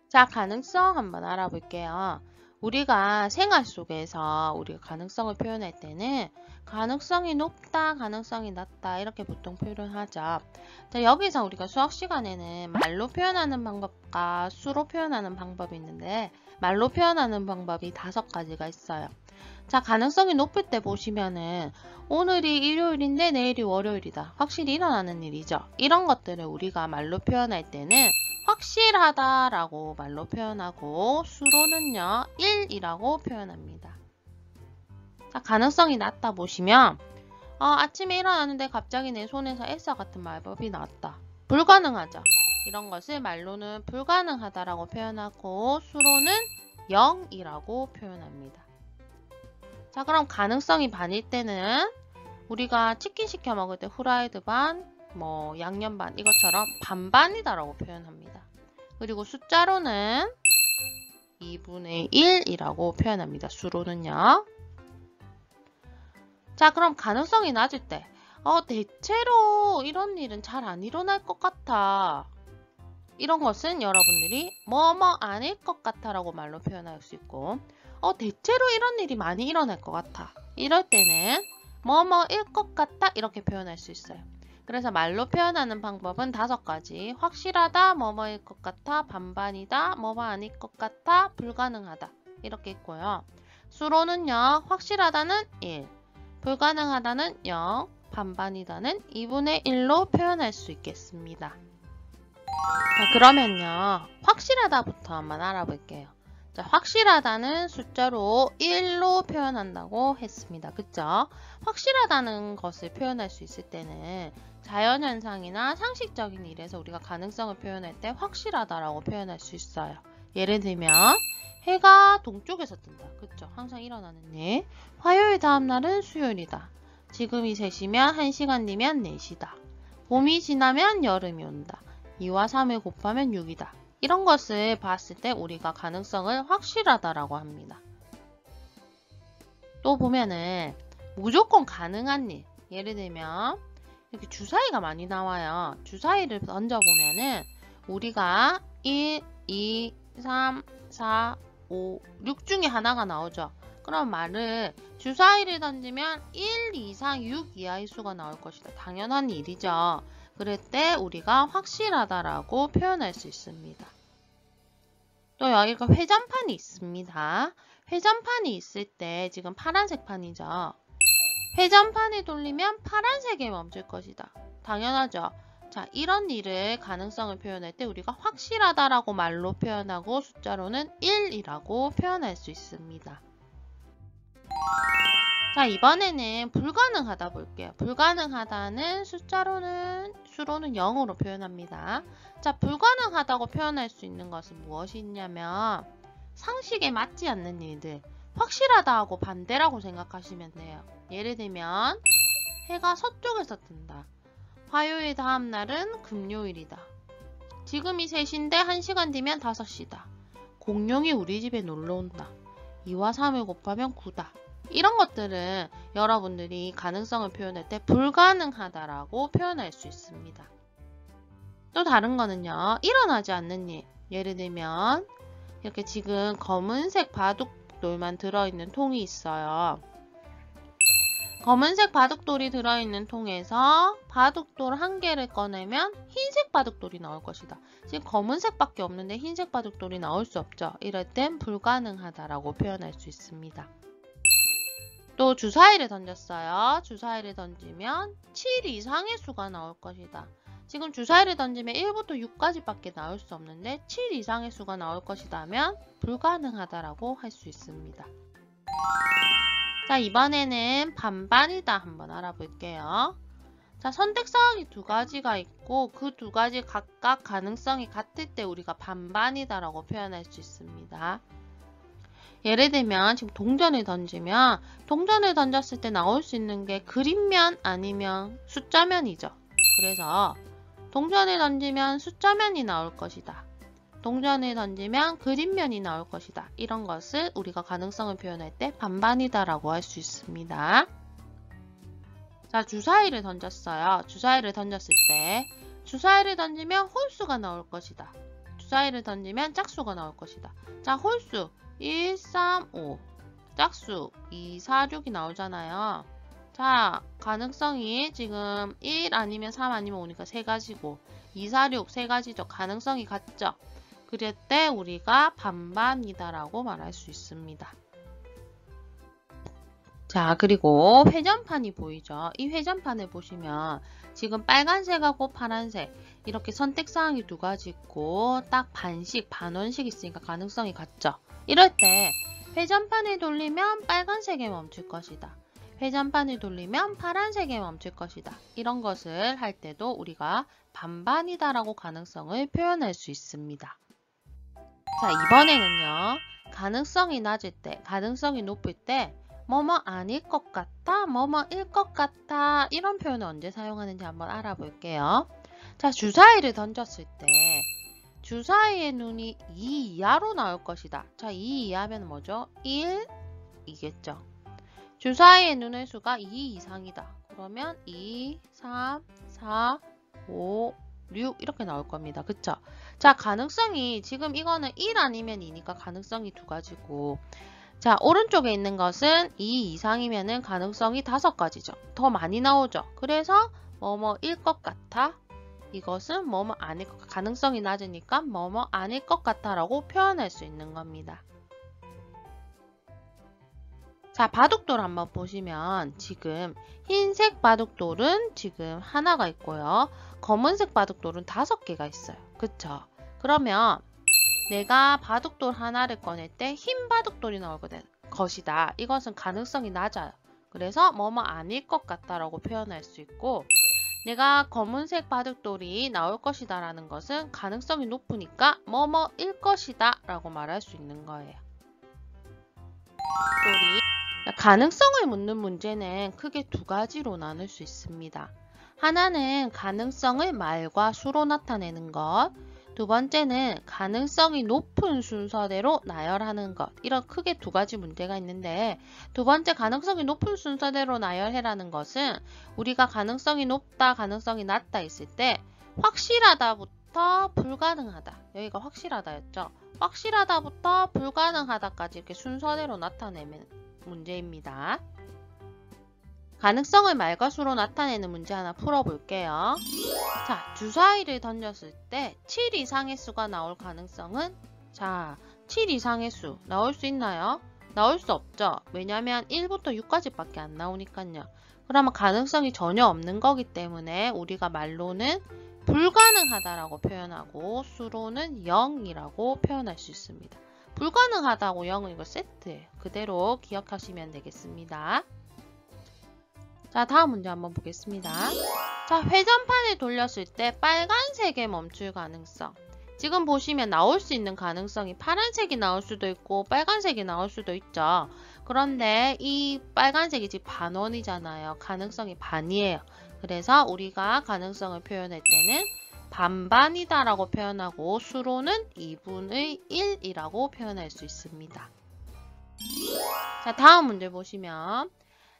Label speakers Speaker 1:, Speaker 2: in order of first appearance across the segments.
Speaker 1: 자, 가능성 한번 알아볼게요. 우리가 생활 속에서 우리가 가능성을 표현할 때는 가능성이 높다, 가능성이 낮다 이렇게 보통 표현하죠. 자, 여기서 우리가 수학 시간에는 말로 표현하는 방법과 수로 표현하는 방법이 있는데 말로 표현하는 방법이 5가지가 있어요. 자, 가능성이 높을 때 보시면은 오늘이 일요일인데 내일이 월요일이다. 확실히 일어나는 일이죠. 이런 것들을 우리가 말로 표현할 때는 확실하다라고 말로 표현하고 수로는요 1이라고 표현합니다. 자, 가능성이 낮다 보시면 아침에 일어났는데 갑자기 내 손에서 엘사 같은 마법이 나왔다. 불가능하죠. 이런 것을 말로는 불가능하다라고 표현하고 수로는 0이라고 표현합니다. 자, 그럼 가능성이 반일 때는 우리가 치킨 시켜 먹을 때 후라이드 반, 양념 반 이것처럼 반반이다라고 표현합니다. 그리고 숫자로는 2분의 1이라고 표현합니다. 수로는요. 자, 그럼 가능성이 낮을 때 대체로 이런 일은 잘 안 일어날 것 같아. 이런 것은 여러분들이 뭐뭐 아닐 것 같아 라고 말로 표현할 수 있고 대체로 이런 일이 많이 일어날 것 같아. 이럴 때는 뭐뭐일 것 같다 이렇게 표현할 수 있어요. 그래서 말로 표현하는 방법은 5가지. 확실하다, 뭐뭐일 것 같아, 반반이다, 뭐뭐 아닐 것 같아, 불가능하다 이렇게 있고요. 수로는요. 확실하다는 1, 불가능하다는 0, 반반이다는 2분의 1로 표현할 수 있겠습니다. 자, 그러면요. 확실하다부터 한번 알아볼게요. 자, 확실하다는 숫자로 1로 표현한다고 했습니다. 그쵸? 확실하다는 것을 표현할 수 있을 때는 자연현상이나 상식적인 일에서 우리가 가능성을 표현할 때 확실하다라고 표현할 수 있어요. 예를 들면 해가 동쪽에서 뜬다. 그쵸? 항상 일어나는 일. 화요일 다음날은 수요일이다. 지금이 3시면 1시간 뒤면 4시다. 봄이 지나면 여름이 온다. 2와 3을 곱하면 6이다. 이런 것을 봤을 때 우리가 가능성을 확실하다라고 합니다. 또 보면은 무조건 가능한 일. 예를 들면 이렇게 주사위가 많이 나와요. 주사위를 던져보면은 우리가 1, 2, 3, 4, 5, 6 중에 하나가 나오죠. 그럼 말을 주사위를 던지면 1 이상 6 이하의 수가 나올 것이다. 당연한 일이죠. 그럴 때 우리가 확실하다라고 표현할 수 있습니다. 또 여기가 회전판이 있습니다. 회전판이 있을 때 지금 파란색 판이죠. 회전판이 돌리면 파란색에 멈출 것이다. 당연하죠. 자, 이런 일을 가능성을 표현할 때 우리가 확실하다라고 말로 표현하고 숫자로는 1이라고 표현할 수 있습니다. 자, 이번에는 불가능하다 볼게요. 불가능하다는 수로는 0으로 표현합니다. 자, 불가능하다고 표현할 수 있는 것은 무엇이 있냐면 상식에 맞지 않는 일들, 확실하다 하고 반대라고 생각하시면 돼요. 예를 들면 해가 서쪽에서 뜬다. 화요일 다음 날은 금요일이다. 지금이 3시인데 1시간 뒤면 5시다. 공룡이 우리 집에 놀러 온다. 2와 3을 곱하면 9다. 이런 것들은 여러분들이 가능성을 표현할 때 불가능하다라고 표현할 수 있습니다. 또 다른 거는요. 일어나지 않는 일. 예를 들면 이렇게 지금 검은색 바둑돌만 들어있는 통이 있어요. 검은색 바둑돌이 들어있는 통에서 바둑돌 1개를 꺼내면 흰색 바둑돌이 나올 것이다. 지금 검은색밖에 없는데 흰색 바둑돌이 나올 수 없죠. 이럴 땐 불가능하다라고 표현할 수 있습니다. 또 주사위를 던졌어요. 주사위를 던지면 7 이상의 수가 나올 것이다. 지금 주사위를 던지면 1부터 6까지 밖에 나올 수 없는데 7 이상의 수가 나올 것이다 하면 불가능하다라고 할 수 있습니다. 자, 이번에는 반반이다 한번 알아볼게요. 자, 선택사항이 2가지가 있고 그 2가지 각각 가능성이 같을 때 우리가 반반이다라고 표현할 수 있습니다. 예를 들면 지금 동전을 던지면 동전을 던졌을 때 나올 수 있는 게 그림면 아니면 숫자면이죠. 그래서 동전을 던지면 숫자면이 나올 것이다. 동전을 던지면 그림면이 나올 것이다. 이런 것을 우리가 가능성을 표현할 때 반반이다라고 할 수 있습니다. 자, 주사위를 던졌어요. 주사위를 던졌을 때 주사위를 던지면 홀수가 나올 것이다. 주사위를 던지면 짝수가 나올 것이다. 자, 홀수 1, 3, 5, 짝수 2, 4, 6이 나오잖아요. 자, 가능성이 지금 1 아니면 3 아니면 5니까 3가지고 2, 4, 6 3가지죠. 가능성이 같죠. 그럴 때 우리가 반반이다라고 말할 수 있습니다. 자, 그리고 회전판이 보이죠? 이 회전판을 보시면 지금 빨간색하고 파란색 이렇게 선택사항이 2가지 있고 딱 반씩, 반원씩 있으니까 가능성이 같죠? 이럴 때 회전판을 돌리면 빨간색에 멈출 것이다. 회전판을 돌리면 파란색에 멈출 것이다. 이런 것을 할 때도 우리가 반반이다 라고 가능성을 표현할 수 있습니다. 자, 이번에는요. 가능성이 낮을 때, 가능성이 높을 때 뭐뭐 아닐 것 같아, 뭐뭐일 것 같아 이런 표현을 언제 사용하는지 한번 알아볼게요. 자, 주사위를 던졌을 때 주사위의 눈이 2 이하로 나올 것이다. 자, 2 이하면 뭐죠? 1이겠죠. 주사위의 눈의 수가 2 이상이다. 그러면 2, 3, 4, 5, 6 이렇게 나올 겁니다. 그쵸? 자, 가능성이 지금 이거는 1 아니면 2니까 가능성이 2가지고 자, 오른쪽에 있는 것은 2 이상이면은 가능성이 5가지죠. 더 많이 나오죠. 그래서 뭐뭐일 것 같아. 이것은 뭐뭐 아닐 것 같아. 가능성이 낮으니까 뭐뭐 아닐 것 같아 라고 표현할 수 있는 겁니다. 자, 바둑돌 한번 보시면 지금 흰색 바둑돌은 지금 하나가 있고요. 검은색 바둑돌은 5개가 있어요. 그쵸? 그러면 내가 바둑돌 하나를 꺼낼 때 흰 바둑돌이 나올 것이다. 이것은 가능성이 낮아요. 그래서 뭐뭐 아닐 것 같다 라고 표현할 수 있고 내가 검은색 바둑돌이 나올 것이다 라는 것은 가능성이 높으니까 뭐뭐일 것이다 라고 말할 수 있는 거예요. 가능성을 묻는 문제는 크게 2가지로 나눌 수 있습니다. 하나는 가능성을 말과 수로 나타내는 것, 두 번째는 가능성이 높은 순서대로 나열하는 것. 이런 크게 2가지 문제가 있는데 두 번째 가능성이 높은 순서대로 나열해라는 것은 우리가 가능성이 높다, 가능성이 낮다 있을 때 확실하다부터 불가능하다. 여기가 확실하다였죠. 확실하다부터 불가능하다까지 이렇게 순서대로 나타내면 문제입니다. 가능성을 말과 수로 나타내는 문제 하나 풀어볼게요. 자, 주사위를 던졌을 때 7 이상의 수가 나올 가능성은 자, 7 이상의 수 나올 수 있나요? 나올 수 없죠. 왜냐하면 1부터 6까지밖에 안 나오니까요. 그러면 가능성이 전혀 없는 거기 때문에 우리가 말로는 불가능하다라고 표현하고 수로는 0이라고 표현할 수 있습니다. 불가능하다고 0은 이거 세트예요. 그대로 기억하시면 되겠습니다. 자, 다음 문제 한번 보겠습니다. 자, 회전판을 돌렸을 때 빨간색에 멈출 가능성. 지금 보시면 나올 수 있는 가능성이 파란색이 나올 수도 있고 빨간색이 나올 수도 있죠. 그런데 이 빨간색이 지금 반원이잖아요. 가능성이 반이에요. 그래서 우리가 가능성을 표현할 때는 반반이다 라고 표현하고 수로는 2분의 1이라고 표현할 수 있습니다. 자, 다음 문제 보시면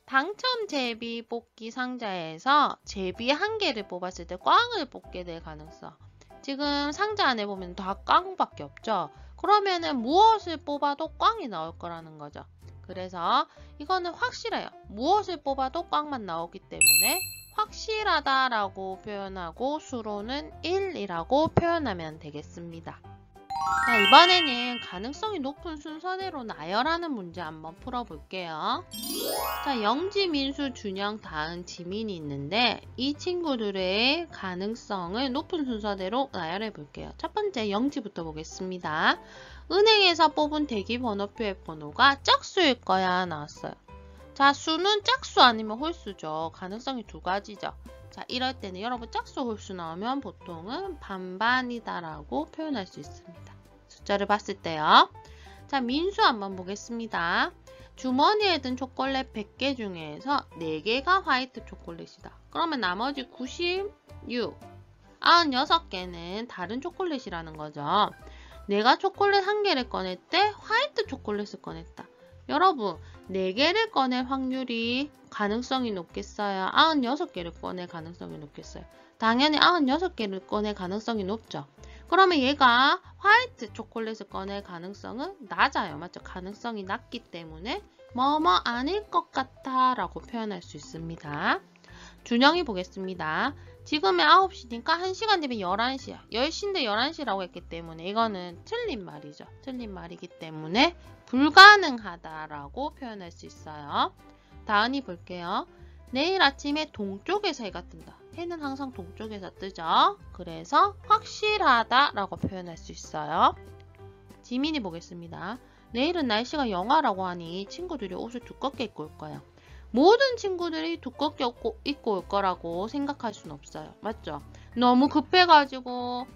Speaker 1: 당첨 제비 뽑기 상자에서 제비 1개를 뽑았을 때 꽝을 뽑게 될 가능성. 지금 상자 안에 보면 다 꽝밖에 없죠. 그러면은 무엇을 뽑아도 꽝이 나올 거라는 거죠. 그래서 이거는 확실해요. 무엇을 뽑아도 꽝만 나오기 때문에 확실하다라고 표현하고 수로는 1이라고 표현하면 되겠습니다. 자, 이번에는 가능성이 높은 순서대로 나열하는 문제 한번 풀어볼게요. 자, 영지, 민수, 준영, 다은, 지민이 있는데 이 친구들의 가능성을 높은 순서대로 나열해 볼게요. 첫 번째 영지부터 보겠습니다. 은행에서 뽑은 대기번호표의 번호가 짝수일 거야 나왔어요. 자, 수는 짝수 아니면 홀수죠. 가능성이 2가지죠. 자, 이럴 때는 여러분 짝수 홀수 나오면 보통은 반반이다라고 표현할 수 있습니다. 숫자를 봤을 때요. 자, 민수 한번 보겠습니다. 주머니에 든 초콜릿 100개 중에서 4개가 화이트 초콜릿이다. 그러면 나머지 96, 96개는 다른 초콜릿이라는 거죠. 내가 초콜릿 1개를 꺼낼 때 화이트 초콜릿을 꺼냈다. 여러분, 4개를 꺼낼 확률이 가능성이 높겠어요? 96개를 꺼낼 가능성이 높겠어요? 당연히 96개를 꺼낼 가능성이 높죠. 그러면 얘가 화이트 초콜릿을 꺼낼 가능성은 낮아요. 맞죠? 가능성이 낮기 때문에 뭐뭐 아닐 것 같아 라고 표현할 수 있습니다. 준영이 보겠습니다. 지금이 9시니까 1시간 뒤면 11시야. 10시인데 11시라고 했기 때문에 이거는 틀린 말이죠. 틀린 말이기 때문에 불가능하다라고 표현할 수 있어요. 다은이 볼게요. 내일 아침에 동쪽에서 해가 뜬다. 해는 항상 동쪽에서 뜨죠. 그래서 확실하다라고 표현할 수 있어요. 지민이 보겠습니다. 내일은 날씨가 영하라고 하니 친구들이 옷을 두껍게 입고 올 거야. 모든 친구들이 두껍게 입고 올 거라고 생각할 수는 없어요. 맞죠? 너무 급해가지고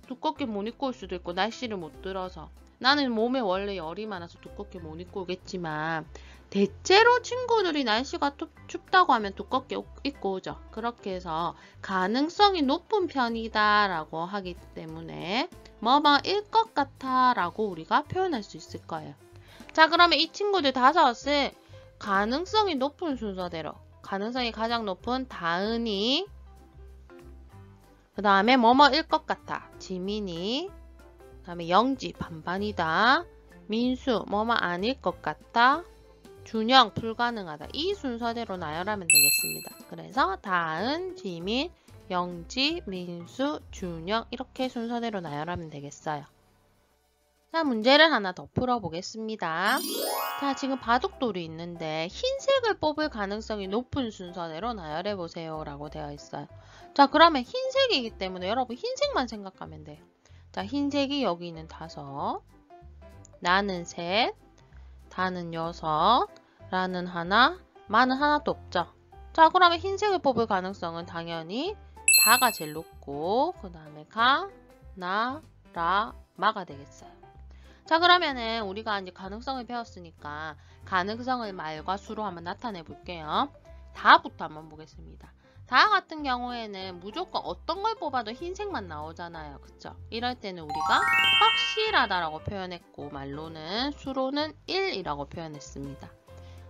Speaker 1: 두껍게 못 입고 올 수도 있고 날씨를 못 들어서 나는 몸에 원래 열이 많아서 두껍게 못 입고 오겠지만 대체로 친구들이 날씨가 춥다고 하면 두껍게 입고 오죠. 그렇게 해서 가능성이 높은 편이다 라고 하기 때문에 뭐뭐일 것 같아 라고 우리가 표현할 수 있을 거예요. 자, 그러면 이 친구들 5을 가능성이 높은 순서대로 가능성이 가장 높은 다은이, 그 다음에 뭐뭐일 것 같아 지민이, 그 다음에 영지 반반이다, 민수 뭐뭐 아닐 것 같다, 준영 불가능하다. 이 순서대로 나열하면 되겠습니다. 그래서 다은, 지민, 영지, 민수, 준영 이렇게 순서대로 나열하면 되겠어요. 자, 문제를 하나 더 풀어보겠습니다. 자, 지금 바둑돌이 있는데 흰색을 뽑을 가능성이 높은 순서대로 나열해보세요 라고 되어 있어요. 자, 그러면 흰색이기 때문에 여러분 흰색만 생각하면 돼요. 자, 흰색이 여기 있는 5, 나는 3, 다는 6, 라는 하나, 마는 하나도 없죠. 자, 그러면 흰색을 뽑을 가능성은 당연히 다가 제일 높고 그 다음에 가, 나, 라, 마가 되겠어요. 자, 그러면은 우리가 이제 가능성을 배웠으니까 가능성을 말과 수로 한번 나타내 볼게요. 다부터 한번 보겠습니다. 다 같은 경우에는 무조건 어떤 걸 뽑아도 흰색만 나오잖아요. 그쵸? 이럴 때는 우리가 확실하다라고 표현했고 말로는 수로는 1이라고 표현했습니다.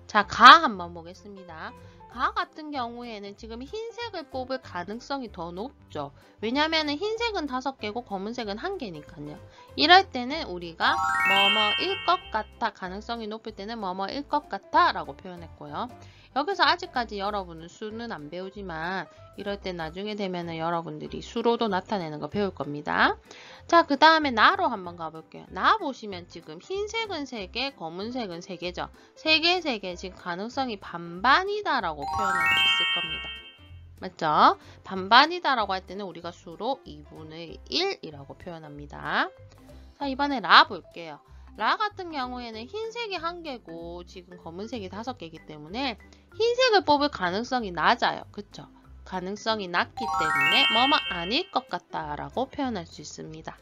Speaker 1: 자, 가 한번 보겠습니다. 가 같은 경우에는 지금 흰색을 뽑을 가능성이 더 높죠. 왜냐면은 흰색은 5개고 검은색은 1개니까요. 이럴 때는 우리가 뭐뭐일 것 같아, 가능성이 높을 때는 뭐뭐일 것 같아 라고 표현했고요. 여기서 아직까지 여러분은 수는 안 배우지만 이럴 때 나중에 되면은 여러분들이 수로도 나타내는 거 배울 겁니다. 자, 그 다음에 나로 한번 가볼게요. 나 보시면 지금 흰색은 3개, 검은색은 3개죠. 3개, 3개 지금 가능성이 반반이다 라고 표현할 수 있을 겁니다. 맞죠? 반반이다 라고 할 때는 우리가 수로 2분의 1이라고 표현합니다. 자, 이번에 라 볼게요. 라 같은 경우에는 흰색이 1개고 지금 검은색이 5개이기 때문에 흰색을 뽑을 가능성이 낮아요. 그쵸? 가능성이 낮기 때문에 뭐뭐 아닐 것 같다 라고 표현할 수 있습니다.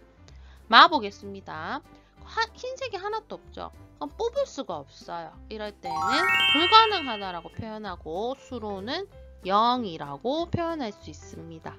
Speaker 1: 마 보겠습니다. 흰색이 하나도 없죠? 그럼 뽑을 수가 없어요. 이럴 때는 불가능하다라고 표현하고 수로는 0이라고 표현할 수 있습니다.